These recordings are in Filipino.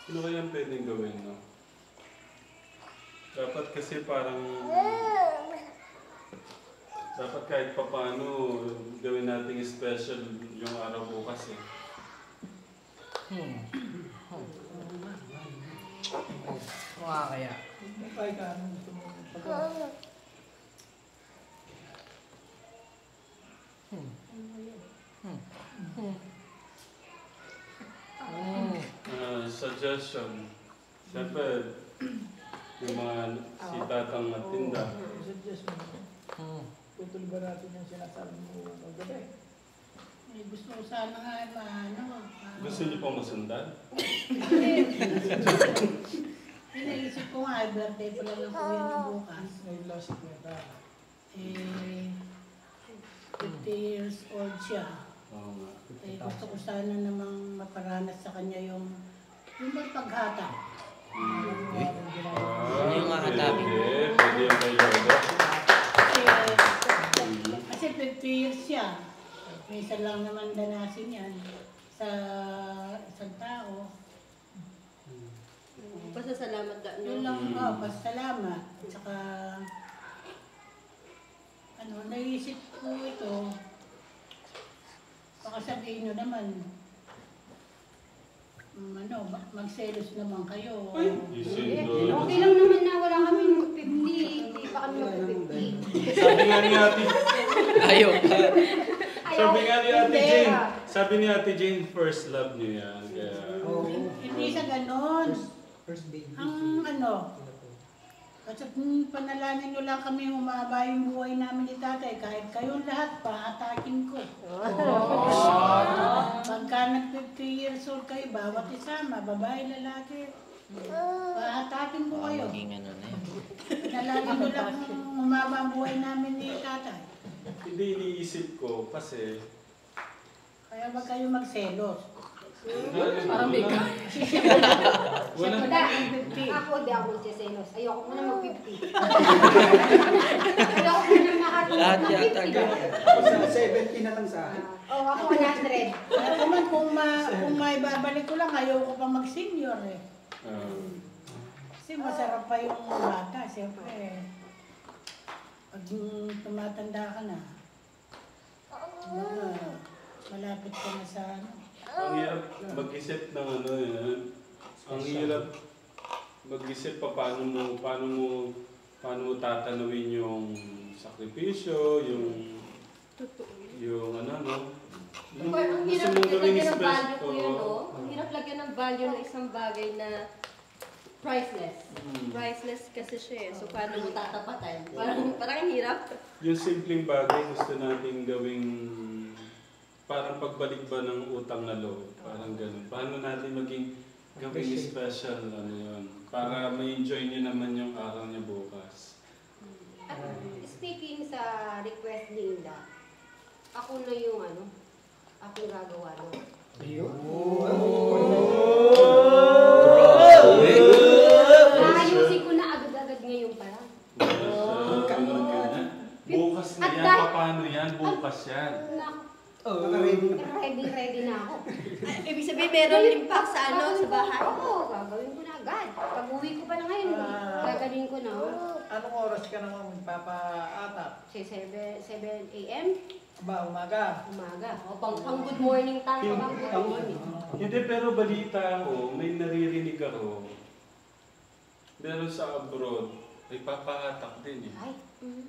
Ano kaya pwedeng gawin, no? Dapat kasi parang... Dapat kahit papaano gawin nating special yung araw bukas eh. Kaya. Suggestion. Siyempre, yung mga si tatang at tinda. Putol ba natin yung sinasabi mo magabi? Gusto ko sana nga Gusto niyo pong masundan? Pinaisip ko nga, birthday pala lang po yun bukas. Ngayon lang si Kwenta. 50 years old siya. Oo nga. Gusto ko sana namang maparanas sa kanya yung bang paghata. Ano yung hahatabi? Pwede yung kay Yoda. Kasi 50 years siya. May isa lang naman danasin yan sa isang tao. Pasasalamat ka, Yun no? lang, pasalamat. At saka, naisip ko ito, baka sabihin nyo naman, magselos naman kayo. Okay lang naman na wala kami mag-50. Hindi pa kami mag-50. Sabi nga ni Ate... Ayaw pa. Sabi nga ni Ate Jane. Sabi ni Ate Jane, first love niyo yan. Kaya... Hindi sa ganon. First baby. Ang kasi panalangin nyo lang kami humaba yung buhay namin ni tatay. Kahit kayong lahat pa, atakin ko. Pagka nag-50 years old kayo, bawat isama, babae, lalaki, paatakin ko kayo. Maging ano na yun. Panalangin nyo lang humaba ang buhay namin ni tatay. Hindi iniisip ko kasi... Kaya wag kayo magselos. Parang may ka. Wala. Ako, di ako magsiselos. Ayoko mo na mag-50. Ayoko mo na makatulog Lahat ng yata 50. ganyan. 70 na lang sa akin. Oo, ako 100. Ako man, kung may babalik ko lang, ayoko pa mag-senior eh. Kasi masarap pa yung bata, siyempre. Pag tumatanda ka na, malapit ka na sa Ang hirap mag-isip ng yan. Ang hirap mag-isip paano mo tatanawin yung sakripisyo, yung Ang hirap lagyan ng value po yun, no? Ang hirap lagyan ng value ng isang bagay na priceless. Priceless kasi siya eh. So, paano mo tatapatan? Parang ang hirap. Yung simpleng bagay gusto nating gawing parang pagbalik ba ng utang na loob. Parang ganun. Paano natin gawing special yun. Para ma-enjoy niyo naman yung araw niya bukas. At speaking sa request ni Inda, ako na yung ako gagawa nun. Ayusin ko na agad-agad ngayon pala. Bukas na yan. Paano yan? Bukas yan. Ready na ako. Ibig sabihin, meron impact sa sa bahay? Oo, gagawin ko na agad. Pag-uwi ko pa na ngayon, gagawin ko na. Anong oras ka naman magpapa-atap? 7 a.m. Ba, umaga? Umaga. O, pang good morning tayo. Pang good morning. Hindi, pero balita ko, may naririnig ako. Meron sa abroad, may papahatak din eh. Ay,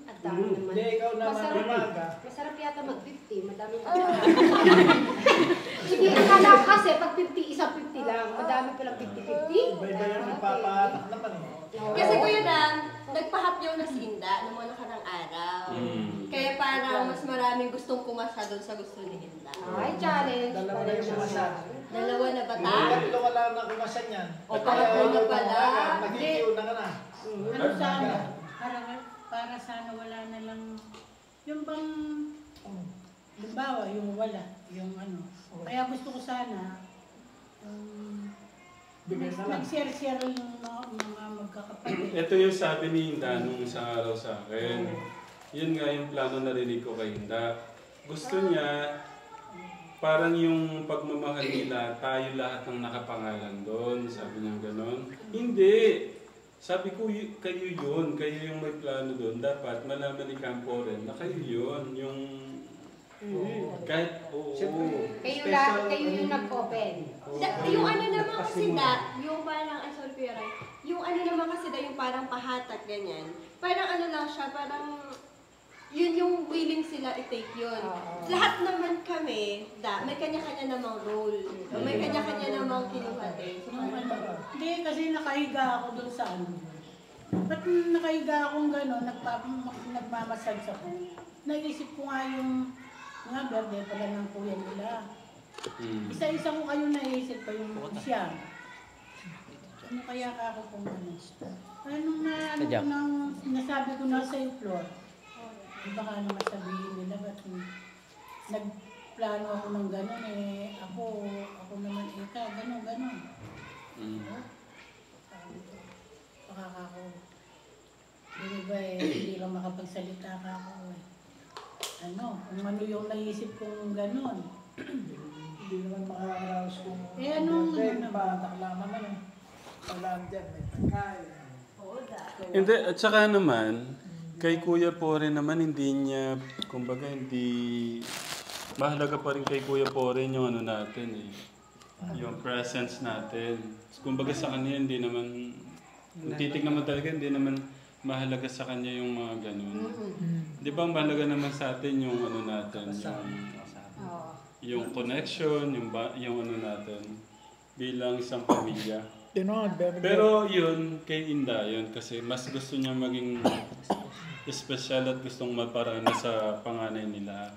at dami naman. Hindi, ikaw naman umaga. Masarap yata mag-50. Madami Hindi, akala ko kasi pag 50, isang 50 lang. Madami palang 50-50. Iba-iba yung nagpapahatak naman eh. Kasi kuya Dan, nagpahapyaw na si Inda ng mga nakarang araw. Kaya parang mas maraming gustong kumasa doon sa gusto ni Inda. Ay, challenge. Dalawa na yung kumasan. Dalawa na ba ta? Ito wala na kumasan yan. O, pangatlo na pala. Nagkikiuna ka na. sana? Para sana wala na lang, yung bang, halimbawa, yung wala, yung Kaya gusto ko sana, nag-share-share yung mga magkakapatid. Ito yung sabi ni Inda nung isang araw sa akin. Yun nga yung plano narinig ko kay Inda. Gusto niya, parang yung pagmamahal nila, tayo lahat ng nakapangalan doon. Sabi niya gano'n. Hindi. Sabi ko, kayo yun. Kayo yung may plano doon. Dapat malaman ni Campo rin na kayo yun. Yung kahit, oo. Kayo yung nag-open. Yung ano naman kasi yung parang, ay sorry Kuya Ray, yung ano naman kasi yung parang pahatak, ganyan. Parang ano lang siya, parang yun yung willing sila i-take yun. Lahat naman kami, may kanya-kanya namang role. May kanya-kanya namang kinuhati. So, Hindi, kasi nakahiga ako doon sa ano. Ba't nakahiga akong gano'n, nagmamasage ako. Naisip ko nga yung birthday pala ng kuya nila. Isa-isa ko kayo naisip ko yung siya. Ano kaya ka ako kung ano? Anong nasabi ko na sa floor? Baka naman sabihin nila, ba't nagplano ako ng gano'n ako naman gano'n. Baka ako, hindi lang makapagsalita ka ako kung ano yung naisip kong gano'n. Hindi naman makakaraos kung anong taklaman naman. Wala dyan, may pagkain. Hindi, at saka naman, kay Kuya Pore naman, hindi niya, kumbaga, hindi, mahalaga pa rin kay Kuya Pore yung ano natin yung presence natin. Kumbaga sa kanya, hindi naman, kung titignan mo talaga, hindi naman mahalaga sa kanya yung mga ganun. Di ba mahalaga naman sa atin yung ano natin, yung connection, yung ano natin, bilang isang pamilya. Pero yun, kay Inda yun, kasi mas gusto niya maging espesyal at gustong maparana sa panganay nila.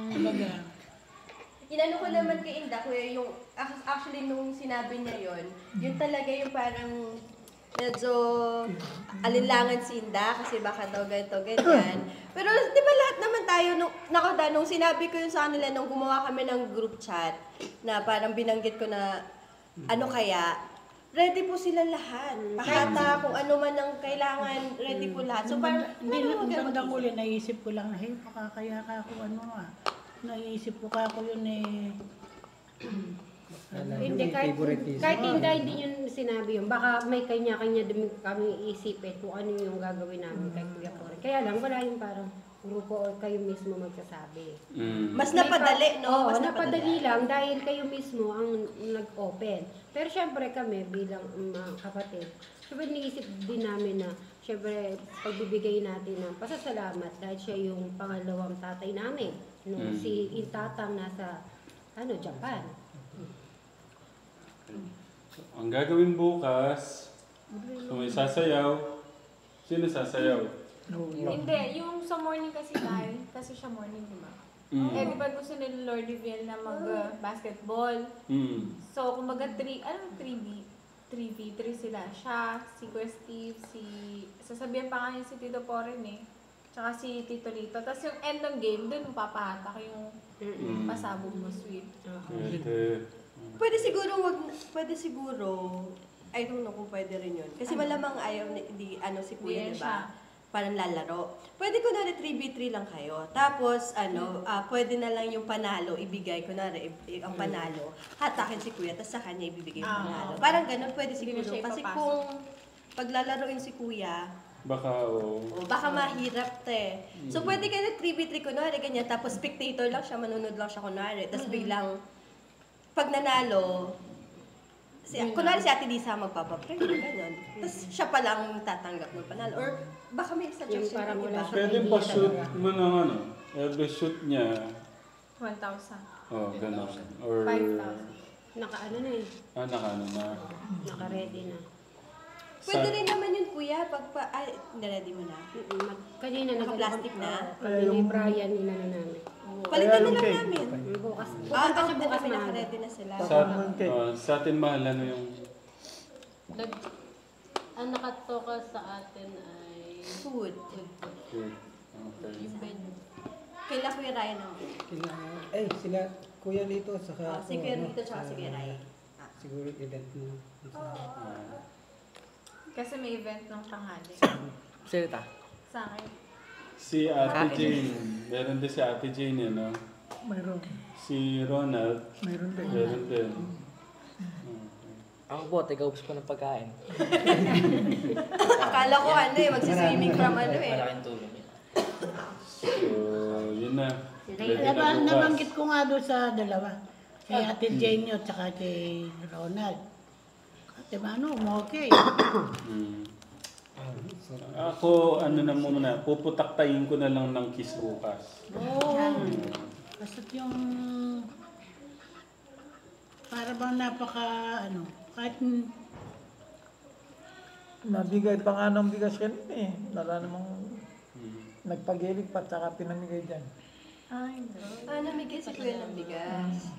Talaga. Inano ko naman kay Inda, kuya, yung actually nung sinabi niya yun talaga yung parang medyo alinlangan si Inda kasi baka daw ganito, ganyan. Pero di ba lahat naman tayo, nung sinabi ko yun sa kanila nung gumawa kami ng group chat na parang binanggit ko na ano kaya, ready po sila lahat. Pakata kung ano man ang kailangan, ready po lahat. So parang, Bandang uli, naisip ko lang na, pakakaya ka ako naisip ko ka ako yun Hindi, kahit hindi yun sinabi yun. Baka may kanya-kanya din kami isipin kung ano yung gagawin namin kay Kuya Pore. Kaya lang, wala yung parang grupo o kayo mismo magsasabi. mas napadali, no? Mas napadali lang dahil kayo mismo ang nag-open. Pero syempre kami bilang mga kapatid, syempre niisip din namin na syempre pagbibigay natin ng pasasalamat dahil siya yung pangalawang tatay namin. No? Si Intatang nasa Japan. Ang gagawin bukas, kung may sasayaw, sino sasayaw? Hindi, yung sa morning kasi tayo, kasi siya morning, di ba? Eh, di ba gusto ni Lordiville na mag-basketball? So, kumbaga 3v3 sila. Siya, si Kuya Steve, sasabihan pa nga niya si Tito Poren tsaka si Tito Lito. Tapos yung end ng game, dun papahatak yung pasabog mo, sweet. Pwede siguro, I don't know kung pwede rin yun. Kasi malamang ayaw si Kuya, di ba? Parang lalaro. Pwede ko na 3v3 lang kayo. Tapos, pwede na lang yung panalo, ibigay ko na ang panalo. Hatakin si Kuya, tapos sa kanya ibibigay yung panalo. Parang ganun, pwede siguro. Kasi kung paglalaroin si Kuya, baka mahirap So, pwede ka na 3v3 kunwari, ganyan. Tapos, spectator lang siya, manunod lang siya kunwari. Tapos, biglang, pag nanalo, kunwari si Ate Lisa magpapapray, gano'n. Tapos siya pa lang tatanggap ng panalo. Or baka may suggestion parang pa, wala diba? Pwede pa shoot mo ng every shoot niya. 1,000. Gano'n. Or 5,000. Naka-ano na na. Naka-ready na. Pwede rin naman yun, Kuya, ready mo na? Kanina Naka-plastic na? Kami ni Brian nila na namin. Palitan na lang namin. Bukas. Pupunta siya bukas na. naka-ready na sila. Sa atin mahal yung... Ang nakatoka sa atin ay Food. Okay. yung venue. Kaila Kuya Ryan naman. Sila, Kuya Lito, saka Si Kuya Rito tsaka si Kuya Ryan. siguro event mo. Kasi may event ng tanghali. Sino ta? Sa akin. Si Ate Jane. Meron din si Ate Jane, Mayroon. Si Ronald, Mayroon din. meron din. Ako po, taga-ubos po ng pagkain. Akala ko magsiswimming from Malaking tulong yun. So, yun na. Ready na bukas. Nabanggit ko nga doon sa dalawa. Si Ate Jenny at saka kay Ronald. Kasi okay. Mm. Ako, na muna, puputaktayin ko na lang ng kiss bukas. Oo. Basta't yung para bang kahit Nabigay pa nga ng bigas kanina eh. Wala namang Mm. nagpagilig pa tsaka pinamigay dyan. Namigay si Kuya ng bigas.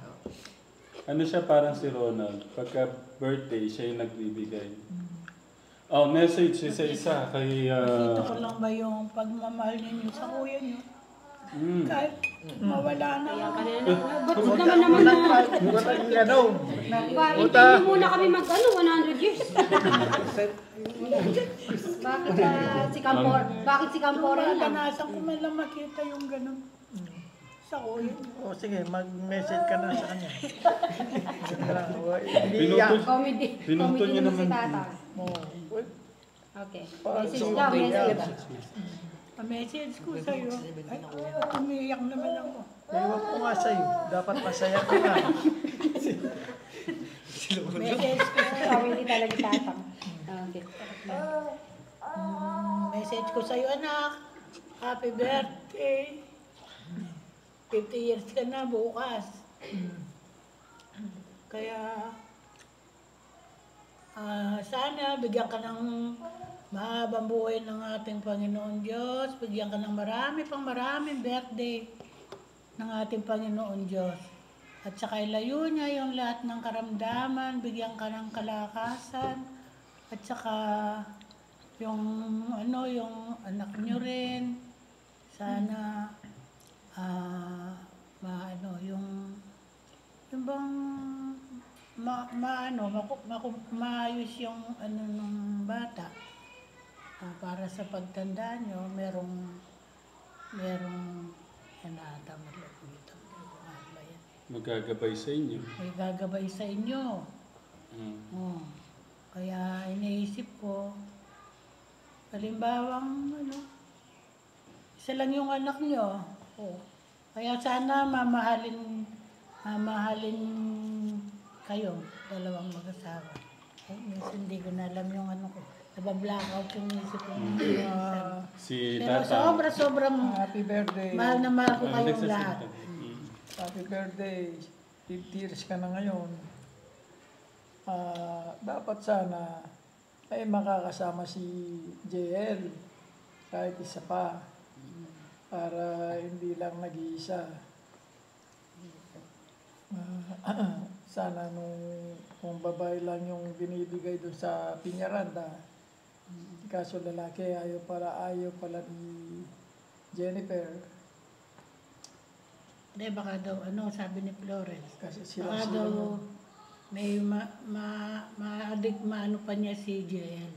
Ano siya, parang si Ronald. Pagka birthday, siya yung nagbibigay. Oh, message isa kay... Ito ko lang ba yung pagmamahal ninyo sa kuya niyo? Kahit mawala na lang. Ba't naman na? Walang gano'n. Hindi muna kami 100 years. Bakit si Campora lang? Naranasan ko man lang makita yung ganun sa kuya niyo. O sige, mag-message ka na sa kanya. Comedy. Pinunto niya Comedy naman. si Tata. Okay. Message daw, message. Message ko sa'yo. Ay, umiiyak naman ako. Iwan ko nga sa'yo. Dapat masaya ka nga. Message ko sa'yo. Comedy talaga Tata. Okay. Message ko sa'yo, anak. Happy birthday. 50 years ka na bukas. Kaya, sana bigyan ka ng mahabang buhay ng ating Panginoon Diyos. Bigyan ka ng maraming birthday ng ating Panginoon Diyos. At saka ilayo niya yung lahat ng karamdaman, bigyan ka ng kalakasan. At saka yung anak niyo rin. Sana yung bang maayos yung ng bata. Para sa pagtanda nyo, merong Magagabay sa inyo. may gagabay sa inyo. Kaya iniisip ko, halimbawang isa lang yung anak nyo. Kaya sana mamahalin kayo, dalawang mag-asawa. Minsan hindi ko na alam yung ko. Nabablack-out yung isip ko. Si Pero Tata. sobrang Happy birthday. mahal na mahal ko kayong nagsasalita. lahat. Happy birthday. 50 years ka na ngayon. Dapat sana ay makakasama si JL kahit isa pa para hindi lang nag-iisa. Sana kung babae lang yung binibigay doon sa Piñaranda, kaso lalaki ayaw pala ni Jennifer. Hindi, baka daw, sabi ni Florence. Kasi Baka sila daw, may maano pa niya si JL.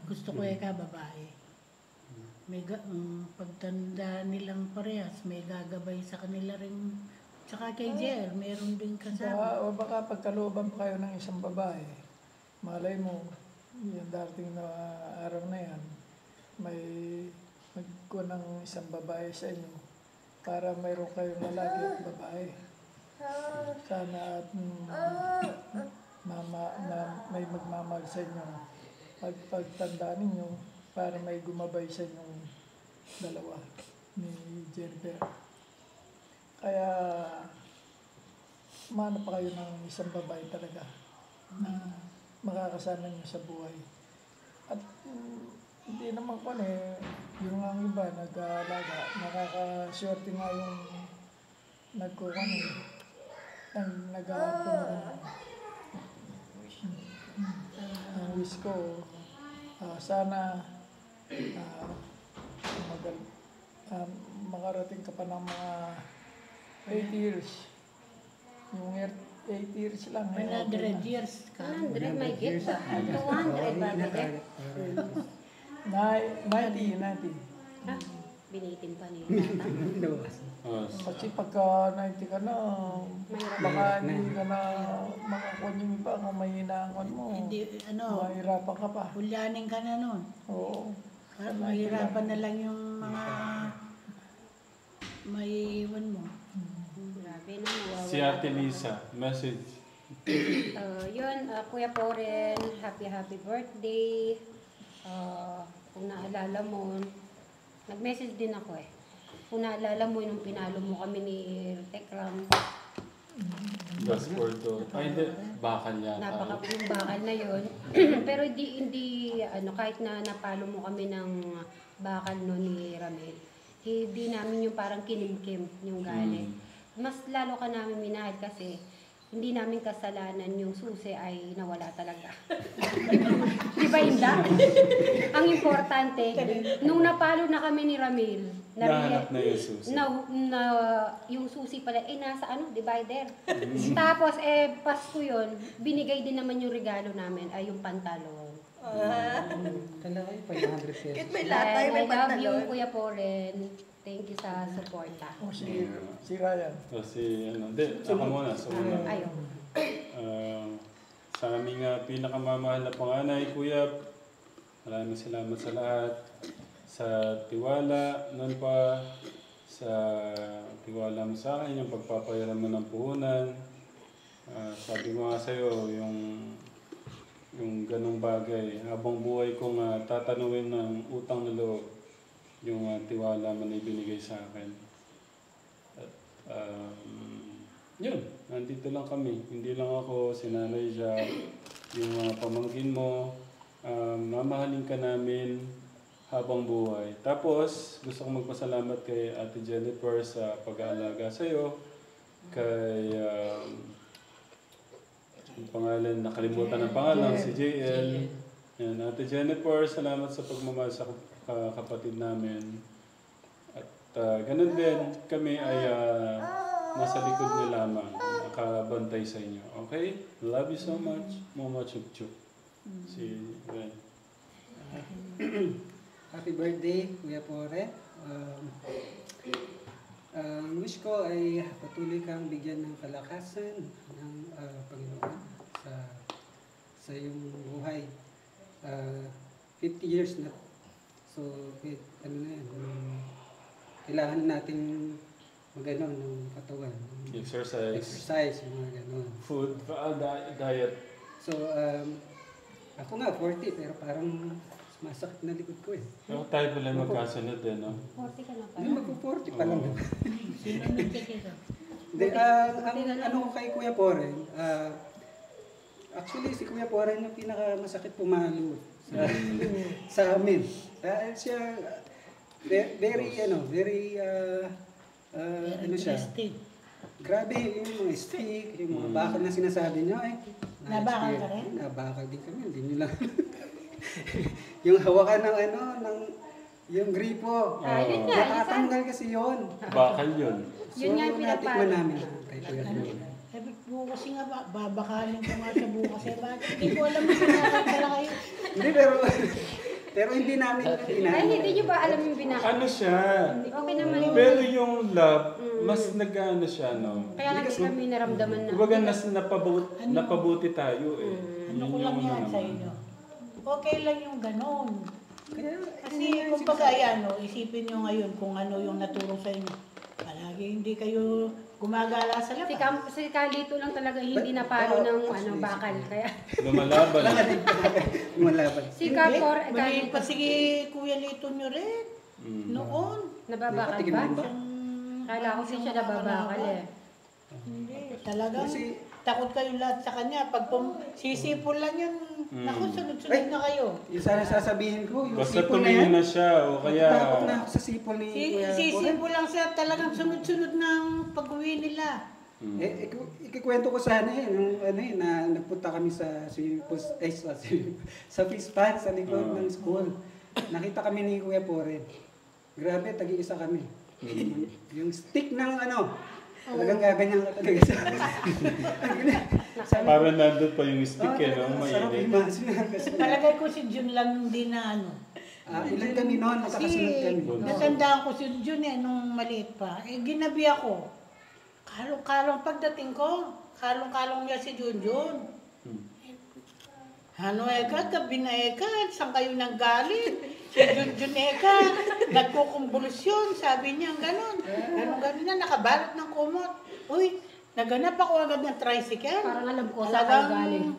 Gusto ko babae. May pagtanda nilang parehas, may gagabay sa kanila rin. Tsaka kay JL, meron din kasama. O baka pagkalooban pa kayo ng isang babae, malay mo, yung dating na araw na yan, may magkuha ng isang babae sa inyo para mayroon kayong lalaki at babae. Sana at may magmamahal sa inyo. Pagtandaan ninyo para may gumabay sa inyong dalawa ni Jennifer. Kaya mano pa kayo ng isang babae talaga na makakasama niyo sa buhay. At hindi naman ko yung ang iba nag-aalaga, nakakaswerte nga yung ang wish ko, sana makarating ka pa ng mga 8 years. Yung 8 years lang. 100 years ka. 100 may get ba? 200 ba may get? 90. Ha? pinitin pa ni tata. Kasi pagka 90 ka na, Mahirap. baka hindi ka na makakuha yung iba kung may hinahangon mo. Hindi, Mahirapan ka pa. hulyanin ka na nun. Oo. Mahirapan na lang yung mga may iwan mo. Grabe na, nawawala. Si Ate Lisa, message. Yun, Kuya Poren, happy birthday. Kung naalala mo, nag-message din ako eh. Kung naalala mo, nung pinalo mo kami ni Tekram, Last Porto. Ay, hindi. Bakal yata. napakapaging bakal na yun. Pero hindi, kahit na napalo mo kami ng bakal no ni Ramel, hindi namin yung parang kinimkim yung galit. Mas lalo ka namin minahal kasi hindi namin kasalanan yung susi ay nawala talaga. Di ba hindi? Ang importante, nung napalo na kami ni Ramil, Nahanap na yung susi. yung susi pala, nasa divider. Tapos, Pasko yun, binigay din naman yung regalo namin, ay yung pantalon. Talaga 500 pesos. Kahit may latay, may I love you, pantalon. Kuya Poren. Thank you sa suporta. O si Ryan. Kasi hindi, ako muna. So, Ayaw. sa aming pinakamamahal na panganay, Kuya, maraming salamat sa lahat. Sa tiwala, nun pa, sa tiwala mo sa akin, yung pagpapayaran mo ng puhunan. Sabi ko nga sa'yo, yung ganong bagay, habang buhay kong tatanungin ng utang na loob, yung tiwala mo na ibinigay sa akin. At yun, nandito lang kami. Hindi lang ako, si Nanay siya, yung mga pamangkin mo, mamahalin ka namin habang buhay. Tapos, gusto kong magpasalamat kay Ate Jennifer sa pag-aalaga sa'yo, kay yung pangalan, nakalimutan ang pangalan, si JL. Yan, Ate Jennifer, salamat sa pagmamahal sa kapatid namin. At ganun din, kami ay nasa likod niyo lamang, nakabantay sa inyo. Okay? Love you so much. Mama Chup Chup. Si Ben. Happy birthday, Kuya Pore. Wish ko ay patuloy kang bigyan ng kalakasan ng Panginoon sa iyong buhay. 50 years na. So, kailangan natin mag-ano ng katawan. Exercise, mga ganon. Food, diet. So, ako nga 40 pero parang masakit na likod ko eh. Pero tayo pala magkasunod eh, no? 40 ka na Hindi, pala. magpo-40 pa lang. Sino nagkikita? Hindi, ang ano ko kay Kuya Poren, actually si Kuya Poren yung pinakamasakit pumalo sa amin. Siya, very siya. Grabe yung mga stick, yung mga bakal na sinasabi niyo eh. Nabakal ka rin? Nabakal din kami, hindi nyo lang. Yung hawakan ng yung gripo. Yun nga, Nakatanggal kasi yun. Bakal yun. Yun nga yung natikman pinapalo. namin kay Kuya Poren. Sabi ko kasi nga, babakalin ko nga sa bukas. Bakit hindi ko alam kung nakakala kayo? Hindi, pero hindi namin Ay, hindi nyo ba alam yung binaka? Ano siya? Okay naman yun. Pero yung love, mas nag-ano siya, no? Kaya nga di kami naramdaman na. Kumbaga napabuti tayo eh. Ano ko lang yan sa inyo? Okay lang yung ganon. Kasi kung isipin nyo ngayon kung ano yung naturong sa inyo. Palagi hindi kayo gumagala sa labas. Si Kalito lang talaga hindi napalo ng bakal. Kaya Lumalaban. Lumalaban. si Kapor, Maliit pa si Kuya Lito nyo rin. Noon. nababakal Nakatingin ba? din ba? Kala ko siya nababakal eh. Hindi. Talagang Kasi- takot kayo lahat sa kanya. Pag sisipol lang yun, naku, sunod-sunod na kayo. Yung sana sasabihin ko, yung Basta sipol na tumingin yan. na siya o kaya... Takot na ako sa sipol ni Kuya Poren. Sisipol lang siya talagang sunod-sunod ng pag-uwi nila. Ikikwento ko sana nung na nagpunta kami sa sa fish pond sa likod ng school. Nakita kami ni Kuya Poren. Grabe, tagi-isa kami. Yung stick ng talagang gaganyan ka talaga sa Para nandun pa yung stick eh, no? Sarap Mainit. imagine kasi. Palagay ko si Jun lang din na Ilan kami noon, magkakasunod kami. Natandaan ko si Jun nung maliit pa. Ginabi ako. Kalong-kalong pagdating ko. Kalong-kalong niya si Junjun. Ano gabi na saan kayo nang galing? Si Junjun nagkukumbulusyon. Sabi niya, gano'n na, nakabalot ng kumot. Uy, naganap ako agad ng tricycle. Parang alam ko sa kayo galing.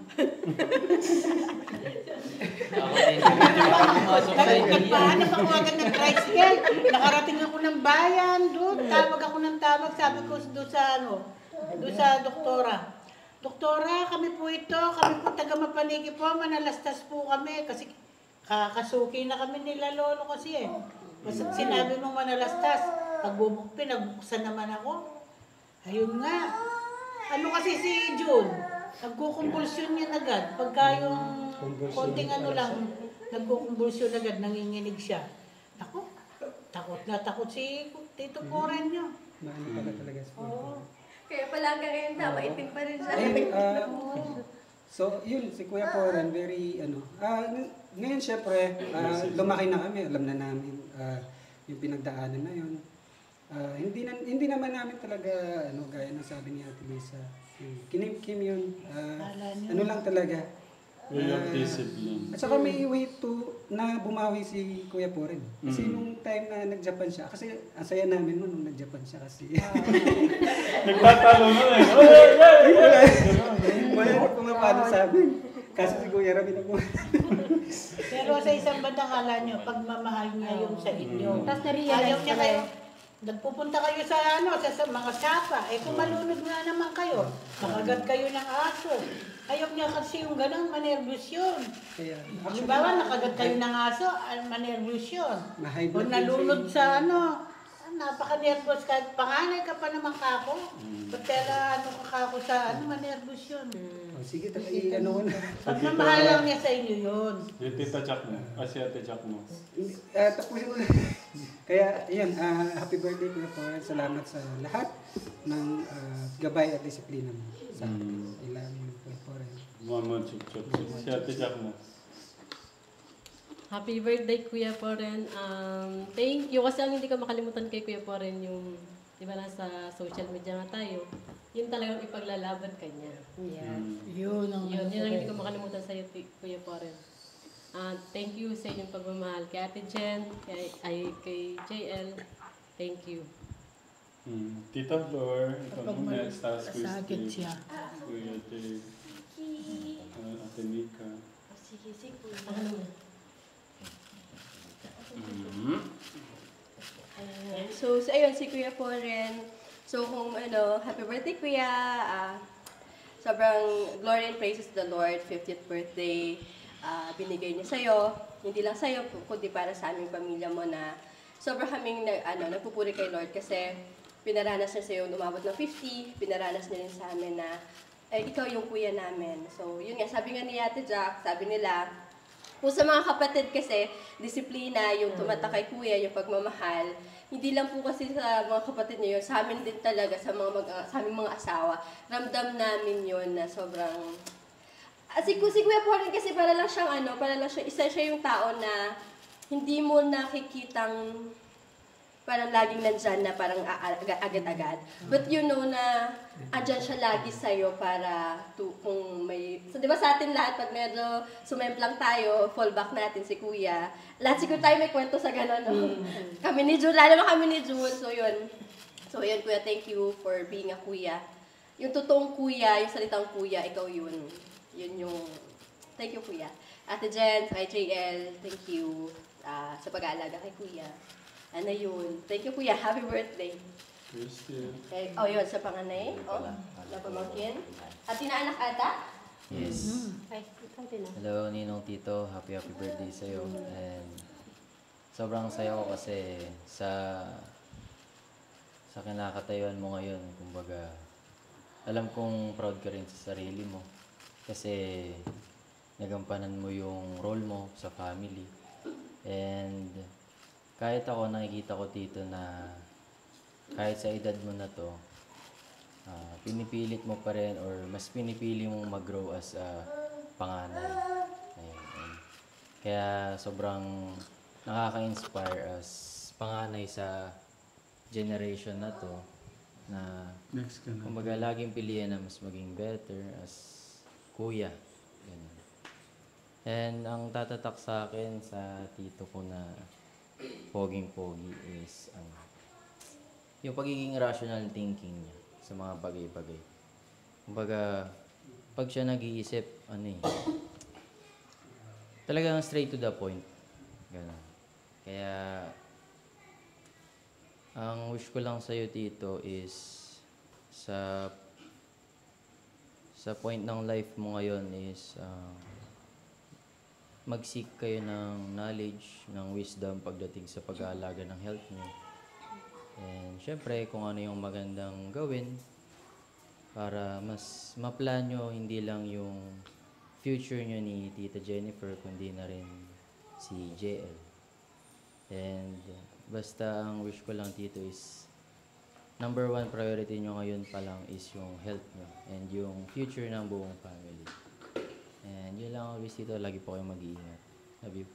Ako din. Nagpahanap ako agad ng tricycle. Nakarating ako ng bayan doon. Tawag ako ng tawag. Sabi ko doon sa doktora. Doktora, kami po taga Mapaniki po. Manalastas po kami. Kasi kakasuki na kami nila lolo kasi eh. Basta sinabi mong manalastas. Nagbuksan naman ako. Ayun nga. Ano kasi si June? Nagkukumpulsyon yan agad. Pagka yung konting nagkukumpulsyon agad, nanginginig siya. Ako, takot si Tito Poren nyo. Maano pala talaga si Kaya pala hanggang ngayon maitim pa rin siya. So, yun, si Kuya Poren, very, ngayon syempre, lumaki na kami, alam na namin yung pinagdaanan na yun. Hindi naman namin talaga, gaya ng sabi ni Ate Lisa, kinimkim yun, lang talaga. Way of discipline. At saka may way to na bumawi si Kuya Poren. Kasi nung time na nag-Japan siya, kasi ang saya namin nung nag-Japan siya kasi. Nagpatalo mo eh. Wala na pumapalo sa amin. Kasi si Kuya Rami na Pero sa isang bandang kala nyo, pagmamahal niya yung sa inyo. Tapos Ayaw na-realize niya ko kayo. Nagpupunta kayo sa mga sapa. Kung malunod na naman kayo, makagat kayo ng aso. Ayaw niya kasi yung ganun, manervyos yun. Halimbawa, nakagat kayo ng aso, manervyos yun. Kung nalunod sa napaka-nervous kahit panganay ka pa naman kako. Pagkala kako sa manervyos yun. Sige, mo na. Pagmamahal lang niya sa inyo yun. Yung tita Jack mo. Si Ate Jack mo. Tapusin mo na. Kaya, ayan, happy birthday Kuya Poren. Salamat sa lahat ng gabay at disiplina mo. Sa ilalim ng Kuya Poren. Mama, chup-chup. Si Ate Jack mo. Happy birthday, Kuya Poren. Thank you. Kasi ang hindi ko makalimutan kay Kuya Poren yung, di ba nasa social media nga tayo, yun talagang ipaglalaban kanya. Yeah. Yun ang hindi ko makalimutan sa iyo, Kuya Poren. Thank you sa inyong pagmamahal. Kay Ate Jen, kay JL, thank you. Tita Flor, ikaw mo next. Tapos sakit siya. Kuya Jay. Ate Mika. Sige, Kuya. So, ayun, si Kuya Poren. So, kung happy birthday, Kuya. Sobrang glory and praises the Lord. 50th birthday. Binigay niya sa'yo. Hindi lang sa'yo, kundi para sa aming pamilya mo na sobrang kaming nagpupuri kay Lord kasi pinaranas niya sa'yo umabot ng 50. Pinaranas niya rin sa amin na ikaw yung kuya namin. So, yun nga, sabi nga ni Ate Jack, sabi nila, kung sa mga kapatid kasi, disiplina, yung tumata kay kuya, yung pagmamahal, hindi lang po kasi sa mga kapatid niyo, sa amin din talaga, sa aming mga asawa, ramdam namin yun na sobrang... si Kuya Poren kasi para lang siyang isa siya yung tao na hindi mo nakikitang parang laging nandyan na parang agad-agad. But you know na andyan siya lagi sa'yo para kung may... So di ba sa atin lahat, pag medyo sumemplang tayo, fallback natin si Kuya. Lahat siguro tayo may kwento sa gano'n, no? Kami ni June, lalo na kami ni June. So yun, Kuya, thank you for being a Kuya. Yung totoong Kuya, yung salitang Kuya, ikaw yun. Yun yung... Thank you, Kuya. Ate Jen, kay JL, thank you sa pag-aalaga kay Kuya. Ano yun? Thank you, Kuya. Happy birthday. Christian. Okay. Yun, sa panganay. Napamangkin. At tinaanak ata? Yes. Ay, ikaw din Hello, Ninong Tito. Happy birthday sa'yo. And sobrang saya ko kasi sa kinakatayuan mo ngayon. Kumbaga, alam kong proud ka rin sa sarili mo. Kasi nagampanan mo yung role mo sa family. And kahit ako, nakikita ko dito na kahit sa edad mo na to, pinipilit mo pa rin or mas pinipili mong mag-grow as a panganay. Ayun. Kaya sobrang nakaka-inspire as panganay sa generation na to na Next ka na. kumbaga laging piliin na mas maging better as kuya. Ganun. And ang tatatak sa akin sa tito ko na poging-pogi is yung pagiging rational thinking niya sa mga bagay-bagay. Kumbaga, pag siya nag-iisip, talagang straight to the point. Ganun. Kaya, ang wish ko lang sa'yo, Tito, is sa point ng life mo ngayon is mag-seek kayo ng knowledge, ng wisdom pagdating sa pag-aalaga ng health niyo. And syempre, kung ano yung magandang gawin para mas ma-plan nyo hindi lang yung future nyo ni Tita Jennifer, kundi na rin si JL. And basta ang wish ko lang, Tito, is number 1 priority nyo ngayon pa lang is yung health nyo and yung future ng buong family. And yun lang always, Tito. Lagi po kayong mag-iingat. Love you.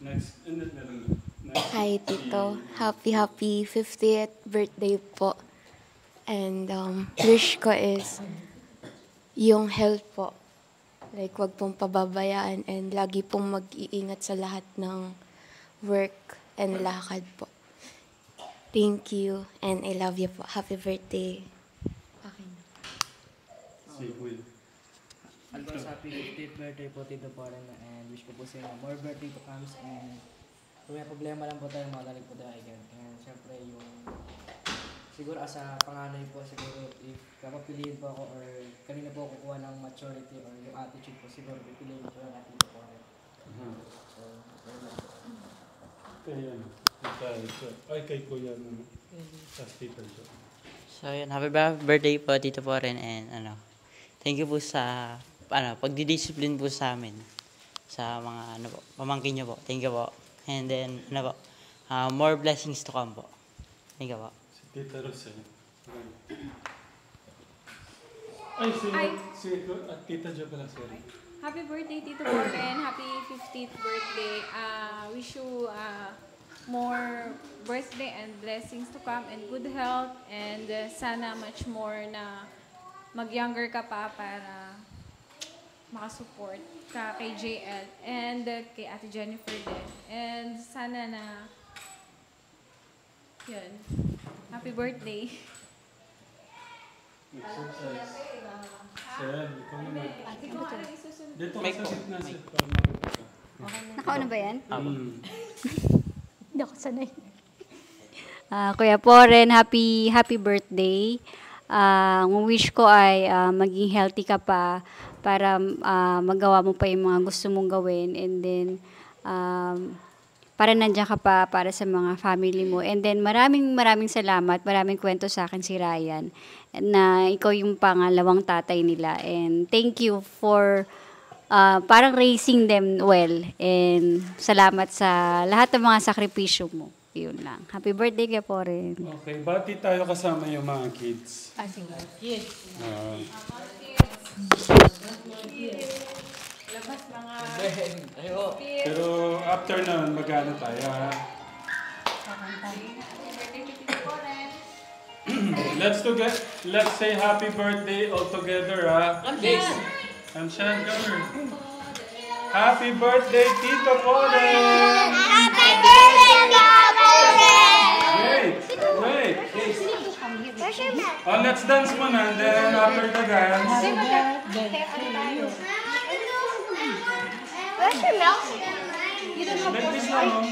Next. Hi, Tito. Happy 50th birthday po. And wish ko is yung health po. Like, wag pong pababayaan and lagi pong mag-iingat sa lahat ng work and lakad po. Thank you and I love you po. Happy birthday. Okay na. Si Will. Advance happy 50th birthday po, Tito Poren, and wish ko po sa inyo more birthday to comes, and kung may problema lang po tayo, madalig po tayo again. And syempre yung siguro as a panganay po, siguro if kapapiliin po ako or kanina po kukuha ng maturity or yung attitude po, siguro pipiliin ko lang natin po. So, kay Kuya naman. So yun, happy birthday po Tito Poren, and thank you po sa pagdidiscipline po sa amin sa mga pamangkin niyo po. Thank you po. And then more blessings to come po. Thank you po. Tita Rosel. Tita Jo pala, sorry. Happy birthday, Tito Poren. Happy 50th birthday. Wish you more birthday and blessings to come and good health, and sana much more na mag-younger ka pa para makasupport ka kay JL and kay Ate Jennifer din. And sana na yun. Happy birthday. Exercise. Sir, ikaw naman. Dito ka sa gitna, sir. Nakauna ba yan? Mm. Hindi ako sanay. Kuya Poren, happy birthday. Ang wish ko ay maging healthy ka pa para magawa mo pa yung mga gusto mong gawin, and then para nandiyan ka pa para sa mga family mo. And then maraming salamat, maraming kwento sa akin si Ryan na ikaw yung pangalawang tatay nila, and thank you for parang raising them well, and salamat sa lahat ng mga sakripisyo mo. Yun lang. Happy birthday kaya po rin. Okay, bati tayo kasama yung mga kids. Sige. Kids. Labas mga kids. Pero after nun, mag-ano tayo, ha? Let's say happy birthday all together, ha? Amshan, come. Happy birthday, Tito Poren! Happy birthday, Tito Wait. Let's dance muna, and then after the dance. Where's your milk? Let me know.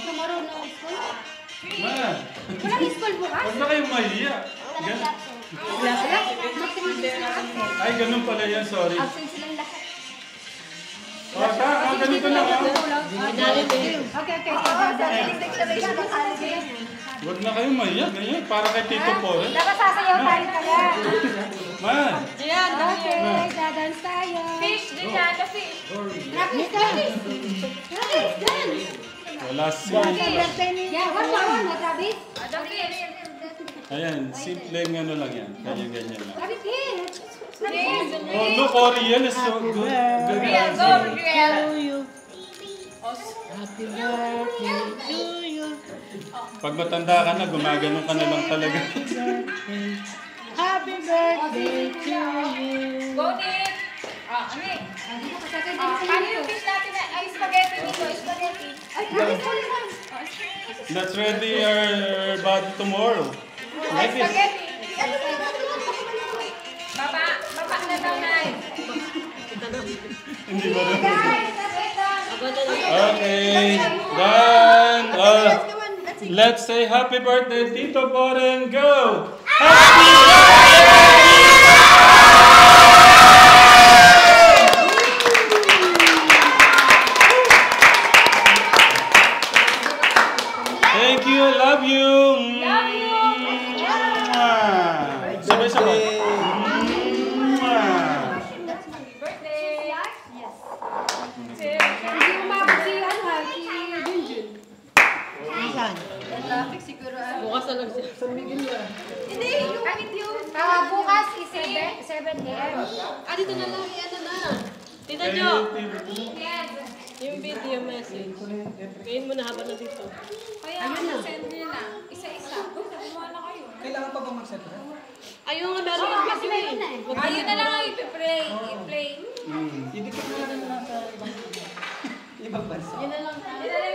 Ma. Walang school bukas? Huwag na kayong mahiya. Ay, ganun pala yan, sorry. Absent silang lahat. Ganito na ka. Okay. Huwag na kayong mahiya, ganyan. Para kay Tito Poren. Nakasasayaw tayo kaya. Ma. Diyan, Okay, dadance tayo. fish din yan, the fish. Rapis dance. Wala si... Yeah, one, Travis. The fish. Ayan, simpleng ano lang yan. Ganyan lang. Travis, here. Oh, look, Oriel is so good. Real, go, real. Happy birthday to you. Pag matanda ka na, gumagano ka na lang talaga. Happy birthday to you. Bonit! Ano eh? Paano yung fish natin na? Ay, spaghetti dito, spaghetti. Ay, Let's ready our body tomorrow. Like this. spaghetti. Baba na daw na eh. Hindi ba rin? Guys, wait lang. Okay, done. Let's say happy birthday, Tito Boren. Go! Happy Thank you, love you. Love you. Sabay-sabay. Birthday. Hindi umabot si Junjun. Nasaan? Traffic siguro. Bukas na lang siya. Hindi, yung Bukas is 7 a.m. Dito na lang. Ano na? Tita Jo. Yung video message. Kain mo na habang nandito. Kaya send nyo na. Isa-isa. Gumawa na kayo. Kailangan pa ba mag-set up? Ayun nga meron yung video eh. Ayun na lang ang i-play. I-play. Idikit mo na lang sa ibang bansa. Yun na lang. Yun na lang